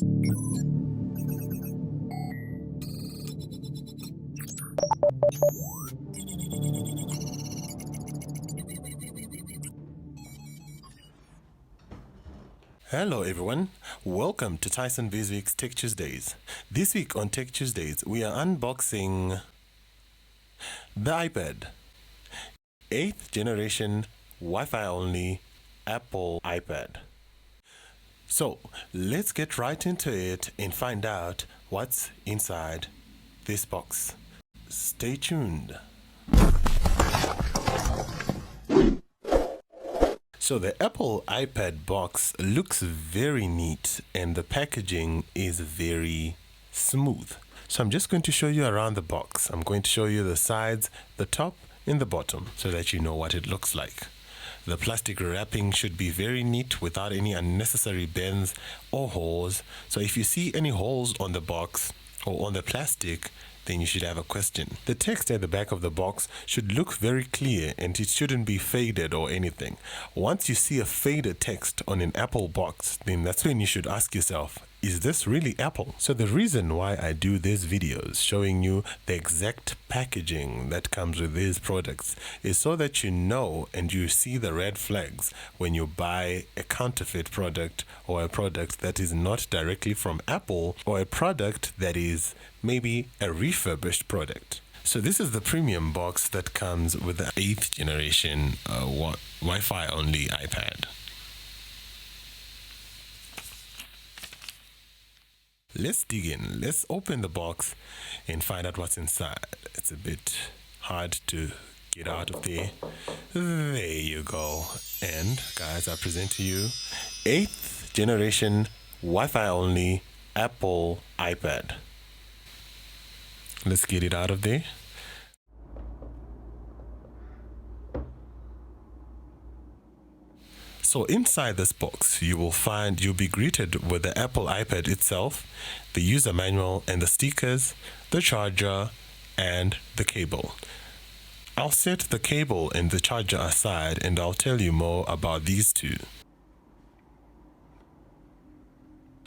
Hello everyone, welcome to Tyson Visvik's Tech Tuesdays. This week on Tech Tuesdays, we are unboxing the iPad, 8th generation Wi-Fi only Apple iPad. So let's get right into it and find out what's inside this box. Stay tuned. So the Apple iPad box looks very neat and the packaging is very smooth. So I'm just going to show you around the box. I'm going to show you the sides, the top and the bottom so that you know what it looks like. The plastic wrapping should be very neat without any unnecessary bends or holes. So if you see any holes on the box or on the plastic, then you should have a question. The text at the back of the box should look very clear and it shouldn't be faded or anything. Once you see a faded text on an Apple box, then that's when you should ask yourself, is this really Apple? So the reason why I do these videos showing you the exact packaging that comes with these products is so that you know and you see the red flags when you buy a counterfeit product or a product that is not directly from Apple or a product that is maybe a refurbished product. So this is the premium box that comes with the 8th generation Wi-Fi only iPad. Let's dig in. Let's open the box and find out what's inside. It's a bit hard to get out of there. There you go. And guys, I present to you 8th generation Wi-Fi only Apple iPad. Let's get it out of there. So inside this box, you'll be greeted with the Apple iPad itself, the user manual and the stickers, the charger, and the cable. I'll set the cable and the charger aside and I'll tell you more about these two.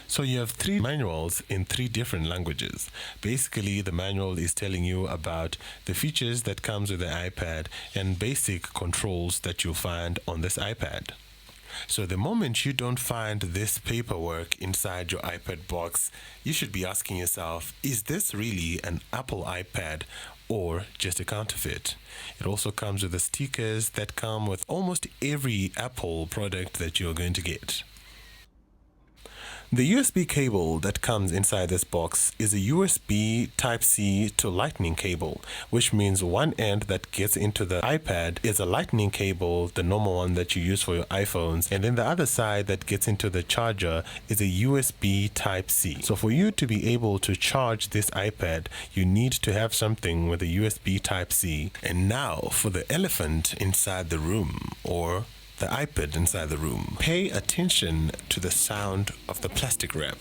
So you have 3 manuals in 3 different languages. Basically, the manual is telling you about the features that comes with the iPad and basic controls that you'll find on this iPad. So the moment you don't find this paperwork inside your iPad box, you should be asking yourself, is this really an Apple iPad or just a counterfeit? It also comes with the stickers that come with almost every Apple product that you're going to get. The USB cable that comes inside this box is a USB Type-C to Lightning cable, which means one end that gets into the iPad is a Lightning cable, the normal one that you use for your iPhones, and then the other side that gets into the charger is a USB Type-C. So for you to be able to charge this iPad, you need to have something with a USB Type-C. And now for the elephant inside the room, or the iPad inside the room. Pay attention to the sound of the plastic wrap.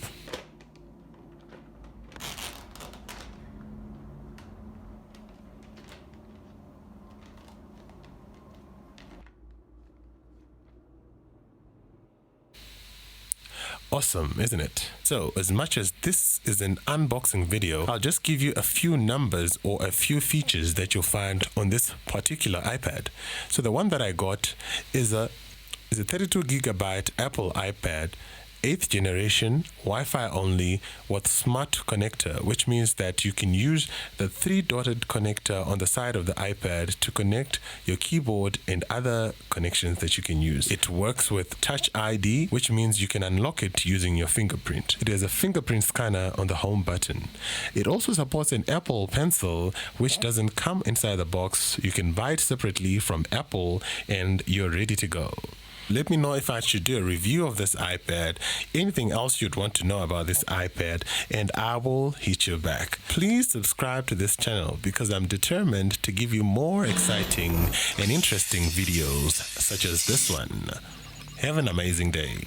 Awesome, isn't it? So, as much as this is an unboxing video, I'll just give you a few numbers or a few features that you'll find on this particular iPad. So the one that I got is a 32GB Apple iPad, 8th generation, Wi-Fi only with smart connector, which means that you can use the 3-dotted connector on the side of the iPad to connect your keyboard and other connections that you can use. It works with Touch ID, which means you can unlock it using your fingerprint. It has a fingerprint scanner on the home button. It also supports an Apple Pencil, which doesn't come inside the box. You can buy it separately from Apple and you're ready to go. Let me know if I should do a review of this iPad, anything else you'd want to know about this iPad, and I will hit you back. Please subscribe to this channel because I'm determined to give you more exciting and interesting videos such as this one. Have an amazing day.